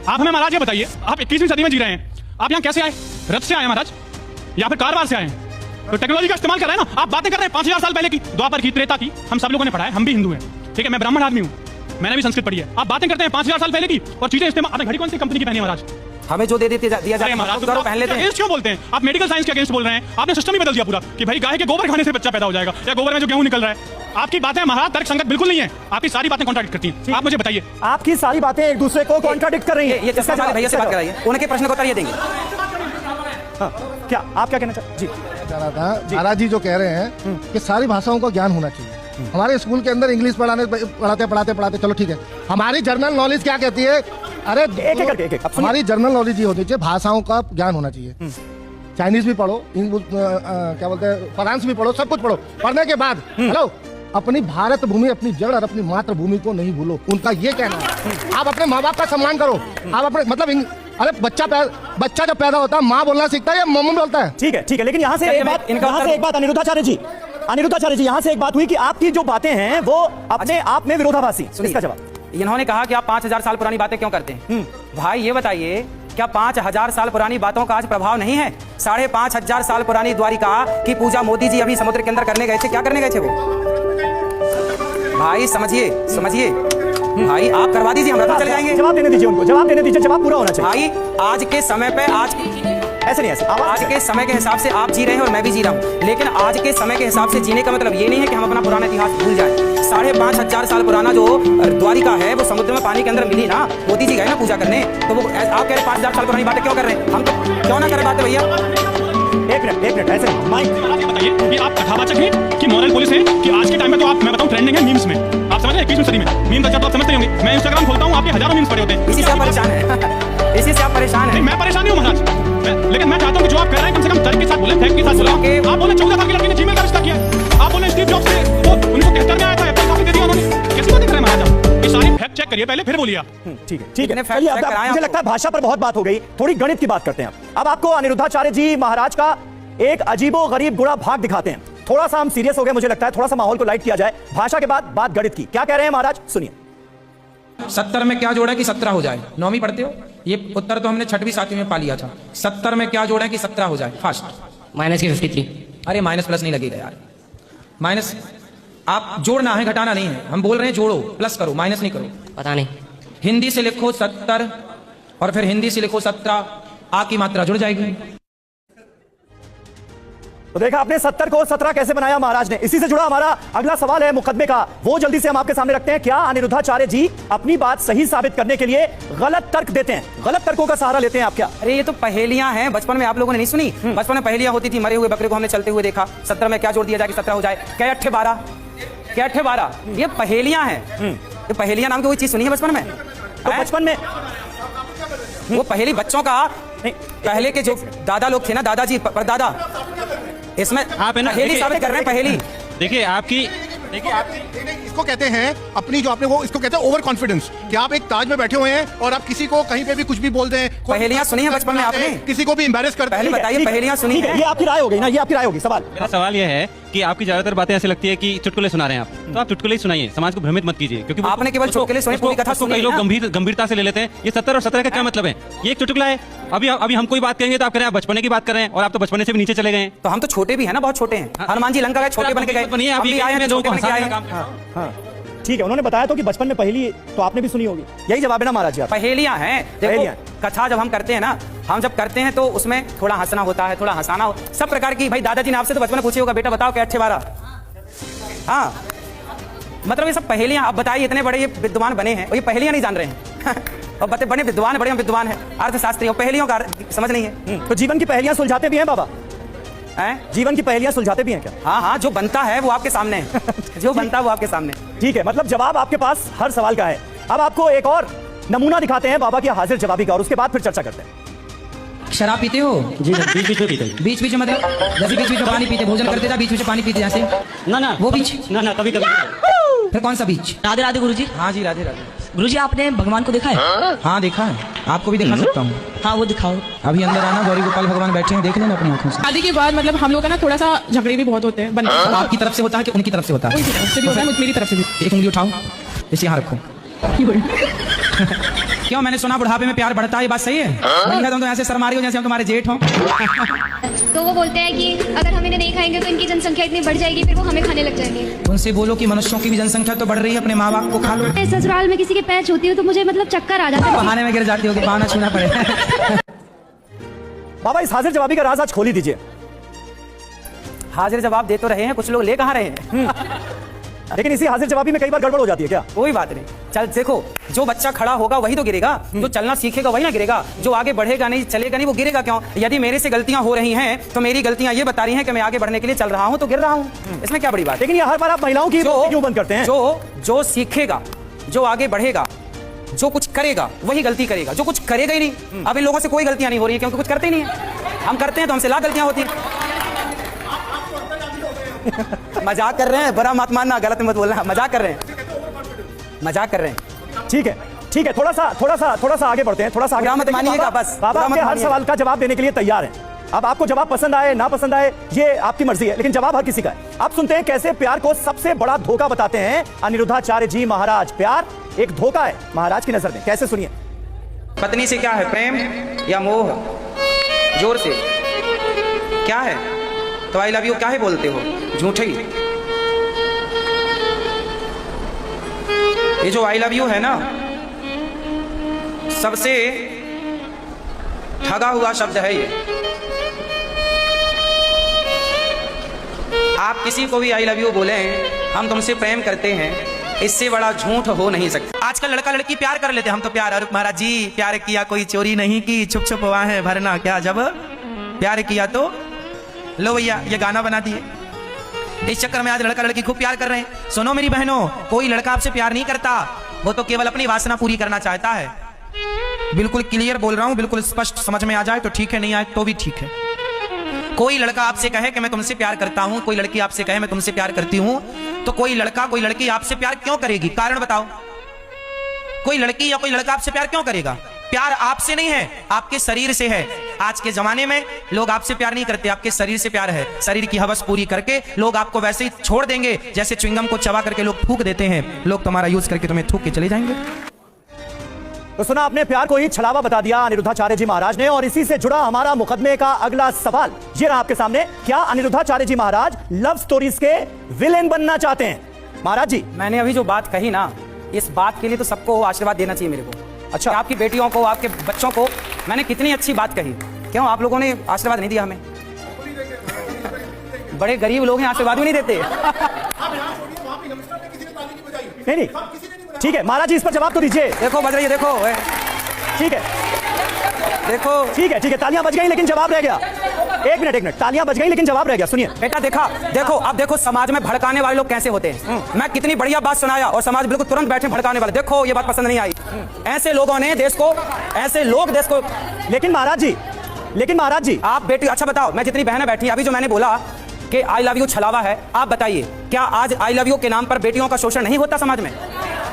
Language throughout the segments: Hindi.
आप हमें महाराज ये बताइए, आप 21वीं सदी में जी रहे हैं, आप यहाँ कैसे आए? रथ से आए महाराज या फिर कारवार से आए हैं? तो टेक्नोलॉजी का इस्तेमाल कर रहे हैं ना। आप बातें कर रहे हैं 5000 साल पहले की, द्वापर की, त्रेता की। हम सब लोगों ने पढ़ा है, हम भी हिंदू हैं, ठीक है, मैं ब्राह्मण आदमी हूँ, मैंने भी संस्कृत पढ़ी है। आप बातें करते हैं 5000 साल पहले की और चीजें इस्तेमाल। आपने घड़ी कौन सी कंपनी की पहनी है महाराज? हमें जो दे दिया जाता है पहन लेते हैं। क्यों बोलते हैं आप? मेडिकल साइंस के अगेंस्ट बोल रहे हैं। आपने सिस्टम ही बदल दिया पूरा कि भाई गाय के गोबर खाने से बच्चा पैदा हो जाएगा या गोबर में जो गेहूं निकल रहा है। आपकी बातें महाराज तर्क संगत बिल्कुल नहीं है। आपकी सारी बातें कॉन्ट्राडिक्ट करती हैं। आप मुझे बताइए, आपकी सारी बातें एक दूसरे को कॉन्ट्राडिक्ट कर रही है। ये चश्मा वाले भैया से बात कराइए, उनके प्रश्न को उत्तर ये देंगे। क्या आप क्या कहना चाहते? जी महाराज जी जो कह रहे हैं कि सारी भाषाओं का ज्ञान होना चाहिए। हमारे स्कूल के अंदर इंग्लिश पढ़ाते चलो ठीक है, हमारी जनरल नॉलेज क्या कहती है? अरे एक हमारी जनरल नॉलेज ये होनी चाहिए, भाषाओं का ज्ञान होना चाहिए। चाइनीज भी पढ़ो, क्या बोलते हैं, फ्रांस भी पढ़ो, सब कुछ पढ़ो। पढ़ने के बाद हेलो, अपनी भारत भूमि, अपनी जड़ और अपनी मातृभूमि को नहीं भूलो। उनका ये कहना है। आप अपने माँ बाप का सम्मान करो। आप अपने मतलब अरे बच्चा जब पैदा होता है माँ बोलना सीखता है या मम्मी बोलता है? ठीक है, लेकिन यहाँ से एक बात अनिरुद्धाचार्य जी यहाँ से एक बात हुई कि आपकी जो बातें हैं वो अपने आप में विरोधाभासी। इसका जवाब इन्होंने कहा कि आप 5000 साल पुरानी बातें क्यों करते हैं। भाई ये बताइए, क्या 5000 साल पुरानी बातों का आज प्रभाव नहीं है? 5500 साल पुरानी द्वारिका की पूजा मोदी जी अभी समुद्र के अंदर करने गए थे। क्या करने गए थे वो? भाई समझिए भाई, आप करवा दीजिए, हम रथ चले जाएंगे। जवाब देने दीजिए उनको, जवाब पूरा होना चाहिए। भाई आज के समय पे ऐसे आज के समय के हिसाब से आप जी रहे हैं और मैं भी जी रहा हूँ, लेकिन आज के समय के हिसाब से जीने का मतलब ये नहीं है कि हम अपना पुराना इतिहास भूल जाएं। 5500 साल पुराना जो द्वारिका है वो समुद्र में पानी के अंदर मिली ना, मोदी जी गए ना पूजा करने, तो वो आप कह रहे 5000 साल पुरानी बातें क्यों कर रहे हैं? हम तो क्यों ना करें बातें भैया। एक मिनट ऐसे बताइए कि आप कथावाचक हैं कि मॉरल पुलिस है कि आज के टाइम में तो आप, मैं बताऊं, ट्रेंडिंग है मीम्स में। आप समझ रहे हैं 21वीं सदी में मीम कल्चर तो आप समझते होंगे। मैं इंस्टाग्राम खोलता हूं, आपके हजारों मीम्स पड़े होते हैं। इसी से आप परेशान हैं। इसी से आप परेशान हैं। मैं परेशान नहीं हूं महाराज, लेकिन मैं चाहता हूं कि जो आप कर रहे हैं कम से कम तर्क के साथ बोलें, फैक्ट के साथ बोलें। आप बोले 14 साल की लड़की ने जीमेल का रिश्ता किया, आप बोले स्टीव जॉब्स से वो उनको 73 में आया था, एप्पल कॉफी दे दिया उन्होंने। कैसी बातें कर रहे हैं महाराज? ये सारी फैक्ट चेक करिए पहले, फिर बोलिए आप। ठीक है। मुझे लगता है भाषा पर बहुत बात हो गई, थोड़ी गणित की बात करते हैं। अब आपको अनिरुद्धाचार्य जी महाराज का एक अजीबो गरीब गुड़ा भाग दिखाते हैं। थोड़ा सा हम सीरियस हो गए, मुझे लगता है थोड़ा सा माहौल को लाइट किया जाए। भाषा के बाद बात गणित की। क्या कह रहे हैं महाराज, सुनिए। 70 में क्या जोड़ा कि 17 हो जाए? 9वीं पढ़ते हो? ये उत्तर तो हमने 6वीं 7वीं में पा लिया था। 70 में क्या जोड़ा कि 17 हो जाए? फास्ट माइनस की 53। अरे माइनस प्लस नहीं लगेगा यार, माइनस आप जोड़ना है, घटाना नहीं है। हम बोल रहे हैं जोड़ो, प्लस करो, माइनस नहीं करो। पता नहीं, हिंदी से लिखो 70 और फिर हिंदी से लिखो 17, आ की मात्रा जुड़ जाएगी। तो देखा आपने 70 को 17 कैसे बनाया महाराज ने। इसी से जुड़ा हमारा अगला सवाल है मुकदमे का, वो जल्दी से हम आपके सामने रखते हैं। क्या अनिरुद्धाचार्य जी अपनी बात सही साबित करने के लिए गलत तर्क देते हैं, गलत तर्कों का सहारा लेते हैं आप क्या? अरे ये तो पहेलियां हैं, बचपन में आप लोगों ने नहीं सुनी? बचपन में पहेलियां होती थी, मरे हुए बकरे को हमने चलते हुए देखा, 17 में क्या जोड़ दिया जाए कि 17 हो जाए? क्या 8 12, क्या 8 12? ये पहेलियां हैं। ये पहेलियां नाम की कोई चीज सुनी है बचपन में? तो बचपन में वो पहेली बच्चों का, पहले के जो दादा लोग थे ना, दादाजी परदादा, इसमें आप पहेली साबित कर रहे हैं। पहेली देखिए आपकी इसको कहते हैं अपनी, जो आपने वो इसको कहते हैं ओवर कॉन्फिडेंस, कि आप एक ताज में बैठे हुए हैं और आप किसी को कहीं पे भी कुछ भी बोल दें। पहेलियां सुनी है बचपन में आपने? किसी को भी एम्बैरेस करते हैं। पहले बताइए, पहेलियां सुनी है? ये आपकी राय हो गई ना, ये आपकी राय होगी। मेरा सवाल यह है कि आपकी ज्यादातर बातें ऐसे लगती है कि चुटकुले सुना रहे हैं आप, तो आप चुटकुले ही सुनाइए, समाज को भ्रमित मत कीजिए, क्योंकि आपने केवल चुटकुले सुने, पूरी कथा सुनी कई लोग गंभीरता से ले लेते हैं। ये 70 और 17 का क्या मतलब है? ये एक चुटकुला है। अभी हम कोई बात करेंगे तो आप कह रहे हैं आप बचपने की बात कर रहे हैं, और आप तो बचपने से भी नीचे चले गए हैं। तो हम तो छोटे भी है ना, बहुत छोटे हैं। हनुमान जी लंका गए, छोटे बन के गए। ठीक है, उन्होंने बताया तो कि बचपन में पहेली तो आपने भी सुनी होगी, यही जवाब है ना महाराज जी? पहेलियां हैं। देखो कथा जब हम करते हैं ना, हम जब करते हैं तो उसमें थोड़ा हंसना होता है, थोड़ा हंसाना हो, सब प्रकार की। भाई दादाजी ने आपसे तो बचपन में पूछे होगा, बेटा बताओ क्या 8 12? हाँ, मतलब ये सब पहेलियां। आप बताइए, इतने बड़े ये विद्वान बने हैं और ये पहेलियां नहीं जान रहे हैं। और बड़े विद्वान, बड़े विद्वान है, अर्थशास्त्री, और पहेलियों का समझ नहीं है। तो जीवन की पहेलियां सुलझाते भी हैं बाबा? जीवन की पहेलियां सुलझाते भी हैं क्या? हाँ, जो बनता है वो आपके सामने है। जो बनता है वो आपके सामने। ठीक है, मतलब जवाब आपके पास हर सवाल का है। अब आपको एक और नमूना दिखाते हैं बाबा की हाजिर जवाबी का, और उसके बाद फिर चर्चा करते हैं। शराब पीते हो? जी बीच बीच में पीते। बीच बीच में मतलब जैसे बीच बीच में पानी पीते, भोजन करते था बीच बीच में पानी पीते जैसे? ना वो बीच ना कभी कभी। फिर कौन सा बीच? राधे राधे गुरुजी। हाँ जी, राधे राधे। गुरुजी आपने भगवान को देखा है? हाँ देखा है, आपको भी दिखा सकता हूँ। हाँ वो दिखाओ। अभी अंदर आना, गौरी गोपाल भगवान बैठे हैं, देख लेना अपनी आंखों से। शादी के बाद मतलब हम लोग का ना थोड़ा सा झगड़े भी बहुत होते हैं। तो आपकी तरफ से होता है कि उनकी तरफ से होता है? उनकी तरफ से भी होता है, मेरी तरफ से भी। एक उंगली उठाओ, इसे यहाँ रखो। क्यों, मैंने सुना बुढ़ापे में प्यार बढ़ता है, ये बात सही है? भैया तुम तो ऐसे शर्मा रही हो जैसे हम तुम्हारे जेठ हो। तो वो बोलते हैं कि अगर हम इन्हें नहीं खाएंगे तो इनकी जनसंख्या इतनी बढ़ जाएगी, फिर वो हमें खाने लग जाएंगे। उनसे बोलो कि मनुष्यों की भी जनसंख्या तो बढ़ रही है, अपने माँ बाप को खा लो। मैं ससुराल में किसी के पैर छूती हूँ तो मुझे मतलब चक्कर आ जाता है। बहाने में गिर जाती हो कि बहाना छूना पड़े। बाबा इस हाजिर जवाबी का राज आज खोल ही दीजिए। हाजिर जवाब दे तो रहे हैं, कुछ लोग ले कहाँ रहे हैं। लेकिन इसी हाजिर जवाबी में कई बार गड़बड़ हो जाती है क्या? कोई बात नहीं, चल देखो, जो बच्चा खड़ा होगा वही तो गिरेगा, जो चलना सीखेगा वही ना गिरेगा, जो आगे बढ़ेगा नहीं, चलेगा नहीं, वो गिरेगा क्यों? यदि मेरे से गलतियां हो रही हैं तो मेरी गलतियां ये बता रही हैं कि मैं आगे बढ़ने के लिए चल रहा हूं तो गिर रहा हूं, इसमें क्या बड़ी बात है? लेकिन ये हर बार आप महिलाओं की क्यों बंद करते हैं? जो सीखेगा, जो आगे बढ़ेगा, जो कुछ करेगा वही गलती करेगा, जो कुछ करेगा ही नहीं। अब इन लोगों से कोई गलतियां नहीं हो रही है क्योंकि कुछ करते ही नहीं है। हम करते हैं तो हमसे लाख गलतियां होती हैं। मजाक कर रहे हैं, बुरा मत मानना, गलत मत बोलना, मजाक कर रहे हैं, मजाक कर रहे हैं। ठीक है, ठीक है, थोड़ा सा आगे बढ़ते हैं, थोड़ा सा आगे मत मानिएगा बस। बाबा आपके हर सवाल का जवाब देने के लिए तैयार हैं। अब आपको जवाब पसंद आए ना पसंद आए ये आपकी मर्जी है, लेकिन जवाब हर किसी का है। आप सुनते हैं कैसे प्यार को सबसे बड़ा धोखा बताते हैं अनिरुद्धाचार्य जी महाराज। प्यार एक धोखा है महाराज की नजर में, कैसे सुनिए। पत्नी से क्या है, प्रेम या मोह? जोर से क्या है? तो आई लव यू क्या है बोलते हो, झूठे। ये जो आई लव यू है ना, सबसे ठगा हुआ शब्द है ये। आप किसी को भी आई लव यू बोले, हम तुमसे प्रेम करते हैं, इससे बड़ा झूठ हो नहीं सकता। आजकल लड़का लड़की प्यार कर लेते, हम तो प्यार, अरे महाराज जी प्यार किया, कोई चोरी नहीं की, छुप छुप हुआ है भरना क्या, जब प्यार किया तो लो भैया ये गाना बना दिए। इस चक्कर में आज लड़का लड़की खूब प्यार कर रहे हैं। सुनो मेरी बहनों, कोई लड़का आपसे प्यार नहीं करता, वो तो केवल अपनी वासना पूरी करना चाहता है। बिल्कुल क्लियर बोल रहा हूं, बिल्कुल स्पष्ट समझ में आ जाए तो ठीक है, नहीं आए तो भी ठीक है। कोई लड़का आपसे कहे कि मैं तुमसे प्यार करता हूं, कोई लड़की आपसे कहे मैं तुमसे प्यार करती हूं, तो कोई लड़का कोई लड़की आपसे प्यार क्यों करेगी? कारण बताओ। कोई लड़की या कोई लड़का आपसे प्यार क्यों करेगा? प्यार आपसे नहीं है, आपके शरीर से है। आज के जमाने में लोग आपसे प्यार नहीं करते, आपके शरीर से प्यार है। शरीर की हवस पूरी करके लोग आपको वैसे ही छोड़ देंगे जैसे च्युइंगम को चबा करके लोग थूक देते हैं। लोग तुम्हारा यूज करके तुम्हें थूक के चले जाएंगे। तो सुना आपने, प्यार को ही छलावा बता दिया अनिरुद्धाचार्य जी महाराज ने। और इसी से जुड़ा हमारा मुकदमे का अगला सवाल ये रहा आपके सामने। क्या अनिरुद्धाचार्य जी महाराज लव स्टोरीज के विलेन बनना चाहते हैं? महाराज जी, मैंने अभी जो बात कही ना, इस बात के लिए तो सबको आशीर्वाद देना चाहिए मेरे को। अच्छा, आपकी बेटियों को, आपके बच्चों को मैंने कितनी अच्छी बात कही, क्यों आप लोगों ने आशीर्वाद नहीं दिया हमें? बड़े गरीब लोग हैं, आशीर्वाद भी नहीं देते। नहीं, ठीक है महाराज जी, इस पर जवाब तो दीजिए। देखो बज रही है, देखो ठीक है, देखो, ठीक है, तालियां बज गई लेकिन जवाब रह गया। एक मिनट, तालियां बज गई लेकिन जवाब रह गया। सुनिए बेटा, देखो अब देखो समाज में भड़काने वाले लोग कैसे होते हैं। मैं कितनी बढ़िया बात सुनाया और समाज बिल्कुल तुरंत बैठे भड़काने वाले। देखो ये बात पसंद नहीं आई। ऐसे लोगों ने देश को, ऐसे लोग देश को। लेकिन महाराज जी आप बेटी, अच्छा बताओ, मैं जितनी बहनें बैठी, अभी जो मैंने बोला कि आई लव यू छलावा है, आप बताइए क्या आज आई लव यू के नाम पर बेटियों का शोषण नहीं होता समाज में?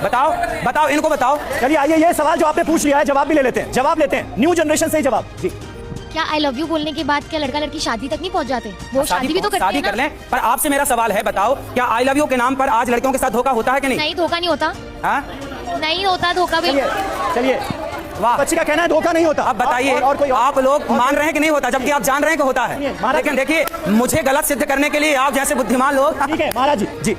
बताओ, इनको बताओ। चलिए आइए, ये सवाल जो आपने पूछ लिया है जवाब भी ले लेते हैं, जवाब लेते हैं। न्यू जनरेशन से ही जवाब जी। क्या आई लव यू बोलने के बाद क्या लड़का लड़की शादी तक नहीं पहुंच जाते? वो शादी भी तो करते हैं ना। शादी कर लें, पर आपसे मेरा सवाल है, बताओ क्या आई लव यू के नाम पर आज लड़कियों के साथ धोखा होता है कि नहीं? नहीं, धोखा नहीं होता। नहीं होता धोखा भी। चलिए, वाह, बच्ची का कहना है धोखा नहीं होता। अब बताइए, और कोई आप लोग मान रहे हैं कि नहीं होता, जबकि आप जान रहे हैं कि होता है। लेकिन देखिए, मुझे गलत सिद्ध करने के लिए आप जैसे बुद्धिमान लोग। ठीक है महाराज जी,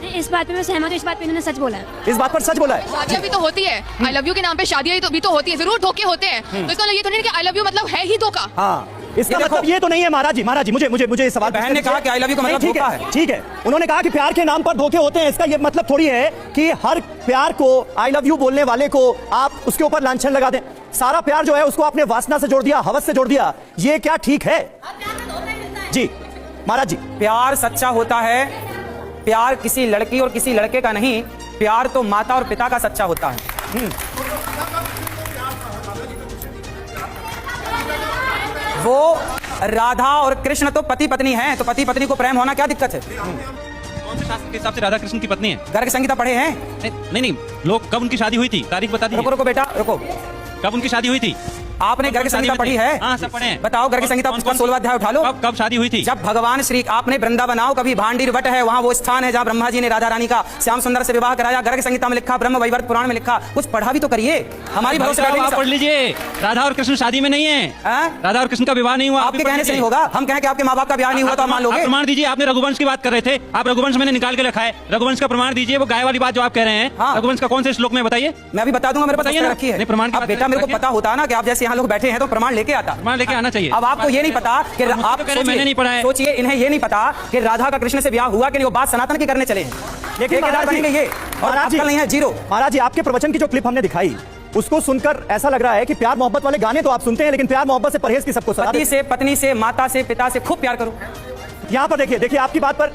इस बात पे मैं सहमत हूँ, इस बात पे इन्होंने सच बोला है। इस बात पर सच बोला है। शादियां भी तो होती है, आई लव यू के नाम पे शादियां भी तो होती है, जरूर धोखे होते हैं। तो इसका मतलब ये तो नहीं कि आई लव यू मतलब है ही धोखा। हाँ, इसका मतलब ये तो नहीं है महाराज जी। मुझे ये सवाल, बहन ने कहा कि आई लव यू का मतलब धोखा है। ठीक है, उन्होंने कहा कि प्यार के नाम पर धोखे होते हैं। इसका ये मतलब थोड़ी है कि हर प्यार को, आई लव यू बोलने वाले को आप उसके ऊपर लांछन लगा दें। सारा प्यार जो है उसको आपने वासना से जोड़ दिया, हवस से जोड़ दिया। ये क्या ठीक है? जी महाराज जी, प्यार सच्चा होता है, प्यार किसी लड़की और किसी लड़के का नहीं, प्यार तो माता और पिता का सच्चा होता है। वो राधा और कृष्ण तो पति पत्नी हैं, तो पति पत्नी को प्रेम होना क्या दिक्कत है? कौन से शास्त्र के हिसाब से राधा कृष्ण की पत्नी है? गर्ग संहिता पढ़े हैं? नहीं, लोग कब उनकी शादी हुई थी, तारीख बता दीजिए। रुको बेटा, रुको। कब उनकी शादी हुई थी? आपने गर्ग संहिता पढ़ी है? हाँ सब पढ़े हैं। बताओ गर्ग संहिता का 16वां अध्याय उठा लो। कब शादी हुई थी? जब भगवान श्री आपने वृंदावन आओ कभी, भांडीर वट है वहां वो स्थान है जहां ब्रह्मा जी ने राधा रानी का श्याम सुंदर से विवाह कराया। गर्ग संहिता में लिखा, ब्रह्म वैवर्त पुराण में लिखा, कुछ पढ़ा भी तो करिए। हमारी भरोसे आप पढ़ लीजिए। राधा और कृष्ण शादी में नहीं है। राधा और कृष्ण का विवाह नहीं हुआ। आपके कहने से नहीं होगा। हम कहें कि आपके माँ बाप का ब्याह नहीं हुआ तो आप मान लोगे? प्रमाण दीजिए। आपने रघुवंश की बात कर रहे थे, आप रघुवंश मैंने निकाल के रखा है। रघुवंश का प्रमाण दीजिए। वो गाय वाली बात जो आप कह रहे हैं, रघुवंश का कौन से श्लोक में बताइए? मैं भी बता दूंगा, मेरे पास रखी है प्रमाण। अब बेटा मेरे को पता होता ना कि आप जैसे यहाँ लोग बैठे हैं तो प्रमाण लेके आता। प्रमाण लेके आना चाहिए। अब आपको ये नहीं पता कि आप मैंने नहीं पढ़ा है। सोचिए, इन्हें ये नहीं पता कि राधा का कृष्ण से ब्याह हुआ कि नहीं। वो बात सनातन की करने चले हैं। लेकिन महाराज जी नहीं है, जीरो। महाराज जी, आपके प्रवचन की जो क्लिप हमने दिखाई उसको सुनकर ऐसा लग रहा है कि प्यार मोहब्बत वाले गाने तो आप सुनते हैं, लेकिन प्यार मोहब्बत से परहेज की सबको सलाह। पति से, पत्नी से, माता से, पिता से खूब प्यार करो। यहाँ पर देखिए, देखिए आपकी बात पर